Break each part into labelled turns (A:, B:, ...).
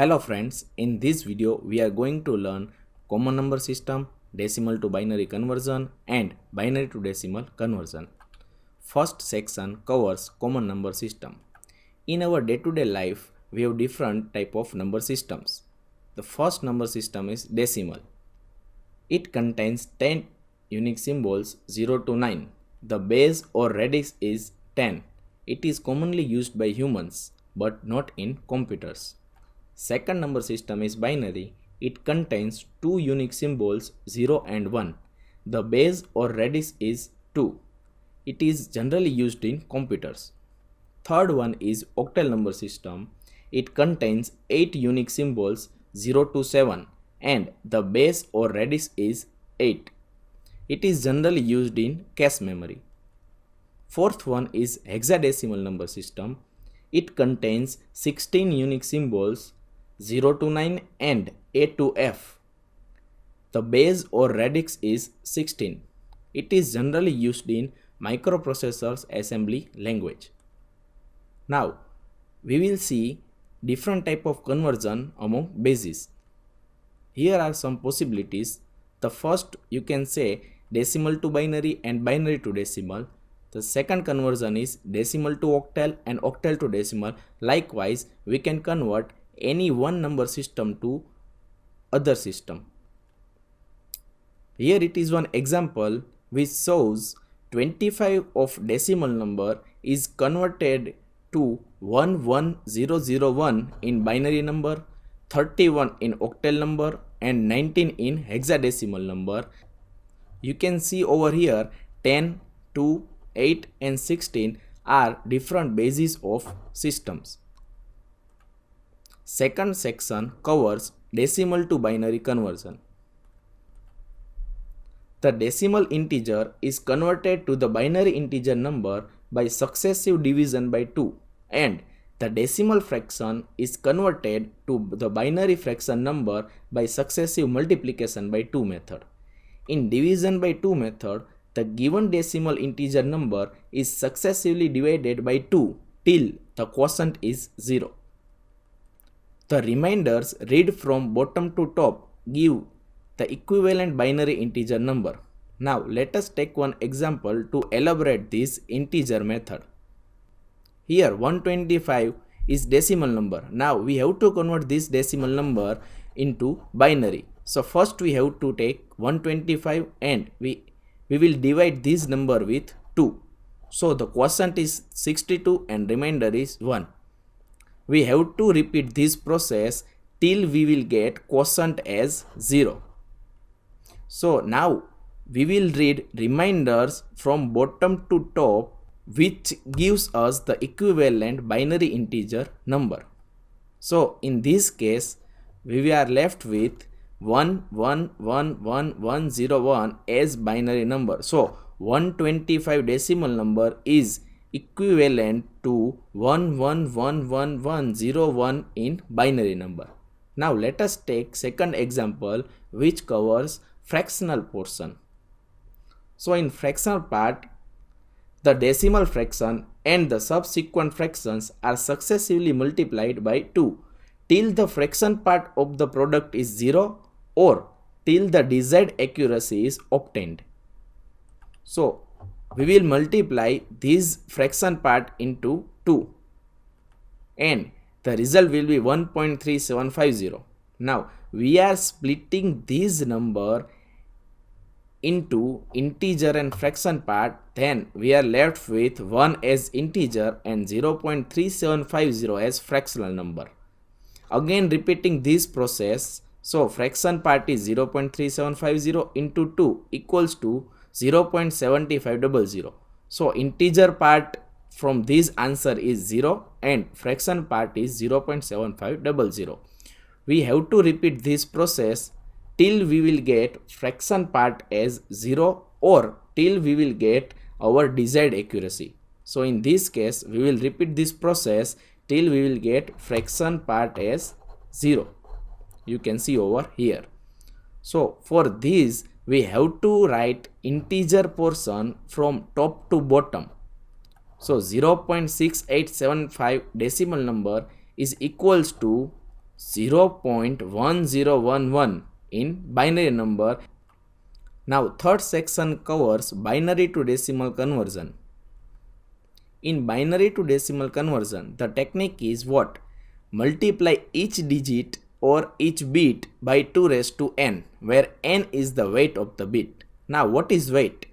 A: Hello friends, in this video we are going to learn common number system, decimal to binary conversion and binary to decimal conversion. First section covers common number system. In our day-to-day life, we have different type of number systems. The first number system is decimal. It contains 10 unique symbols 0 to 9. The base or radix is 10. It is commonly used by humans but not in computers. Second number system is binary. It contains two unique symbols 0 and 1. The base or radix is 2. It is generally used in computers. Third one is octal number system. It contains 8 unique symbols 0 to 7 and the base or radix is 8. It is generally used in cache memory. Fourth one is hexadecimal number system. It contains 16 unique symbols 0 to 9 and A to F. The base or radix is 16. It is generally used in microprocessors assembly language. Now, we will see different type of conversion among bases. Here are some possibilities. The first, you can say decimal to binary and binary to decimal. The second conversion is decimal to octal and octal to decimal. Likewise, we can convert any one number system to other system. Here it is one example which shows 25 of decimal number is converted to 11001 in binary number, 31 in octal number and 19 in hexadecimal number. You can see over here 10, 2, 8 and 16 are different bases of systems. Second section covers decimal to binary conversion. The decimal integer is converted to the binary integer number by successive division by 2 and the decimal fraction is converted to the binary fraction number by successive multiplication by 2 method. In division by 2 method, the given decimal integer number is successively divided by 2 till the quotient is 0. The remainders read from bottom to top give the equivalent binary integer number. Now let us take one example to elaborate this integer method. Here 125 is decimal number. Now we have to convert this decimal number into binary. So first we have to take 125 and we will divide this number with 2. So the quotient is 62 and remainder is 1. We have to repeat this process till we will get quotient as 0. So now we will read remainders from bottom to top which gives us the equivalent binary integer number. So in this case we are left with 111101 as binary number. So 125 decimal number is equivalent to 111101 in binary number. Now let us take second example which covers fractional portion. So in fractional part, the decimal fraction and the subsequent fractions are successively multiplied by 2 till the fraction part of the product is 0 or till the desired accuracy is obtained. So we will multiply this fraction part into 2 and the result will be 1.3750. Now we are splitting this number into integer and fraction part, then we are left with 1 as integer and 0.3750 as fractional number. Again repeating this process, so fraction part is 0.3750 into 2 equals to 0.7500. So integer part from this answer is 0 and fraction part is 0.7500. We have to repeat this process till we will get fraction part as 0 or till we will get our desired accuracy. So in this case we will repeat this process till we will get fraction part as 0. You can see over here. So for this we have to write integer portion from top to bottom. So 0.6875 decimal number is equals to 0.1011 in binary number. Now third section covers binary to decimal conversion. In binary to decimal conversion, the technique is what? Multiply each digit or each bit by 2 raised to n, where n is the weight of the bit. Now what is weight?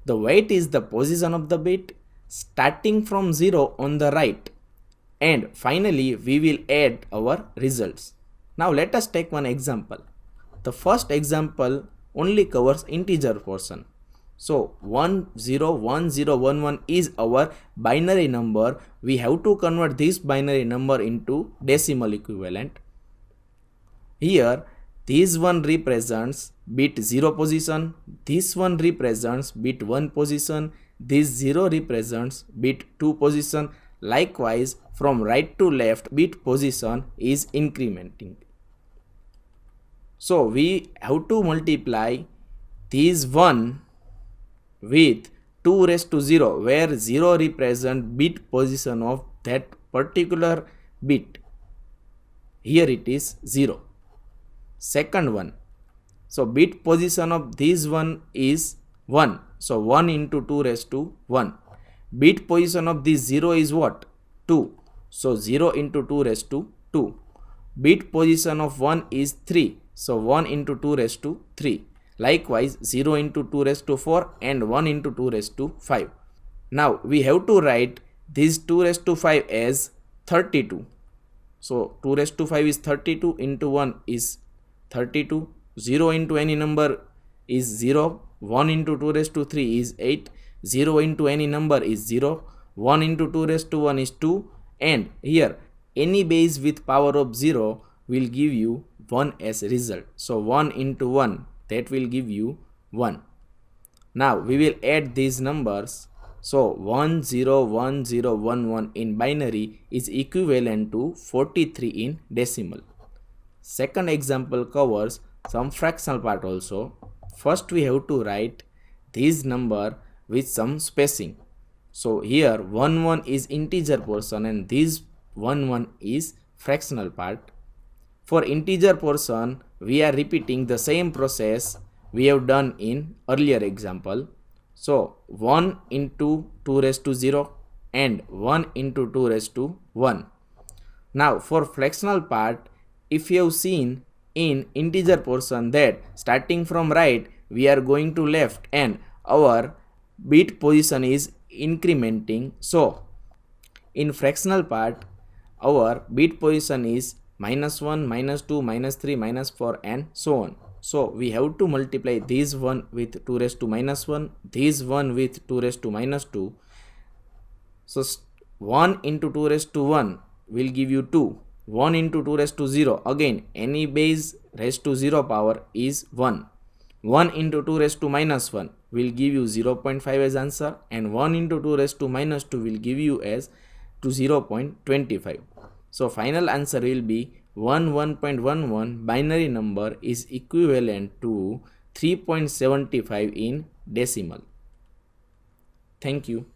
A: The weight is the position of the bit starting from 0 on the right, and finally we will add our results. Now let us take one example. The first example only covers integer portion. So 101011 is our binary number. We have to convert this binary number into decimal equivalent. Here this one represents bit 0 position, this one represents bit 1 position, this 0 represents bit 2 position. Likewise, from right to left, bit position is incrementing. So we have to multiply this 1 with 2 raised to 0, where 0 represents bit position of that particular bit. Here it is 0. Second one, so bit position of this one is 1, so 1 into 2 raised to 1. Bit position of this 0 is what? 2, so 0 into 2 raised to 2. Bit position of 1 is 3, so 1 into 2 raised to 3. Likewise 0 into 2 raised to 4 and 1 into 2 raised to 5. Now we have to write this 2 raised to 5 as 32. So 2 raised to 5 is 32 into 1 is 32. 0 into any number is 0. 1 into 2 raised to 3 is 8. 0 into any number is 0. 1 into 2 raised to 1 is 2. And here any base with power of 0 will give you 1 as a result. So 1 into 1, that will give you 1. Now we will add these numbers. So 101011 in binary is equivalent to 43 in decimal. Second example covers some fractional part also. First we have to write this number with some spacing. So here 11 is integer portion and this 11 is fractional part. For integer portion, we are repeating the same process we have done in earlier example. So 1 into 2 raised to 0 and 1 into 2 raised to 1. Now for fractional part, if you have seen in integer portion that starting from right we are going to left and our bit position is incrementing. So in fractional part our bit position is -1, -2, -3, -4 and so on. So we have to multiply this one with 2 raised to -1, this one with 2 raised to -2. So 1 into 2 raised to 1 will give you 2. 1 into 2 raised to 0, again any base raised to 0 power is 1. 1 into 2 raised to -1 will give you 0.5 as answer, and 1 into 2 raised to -2 will give you as to 0.25. So final answer will be 11.11 binary number is equivalent to 3.75 in decimal. Thank you.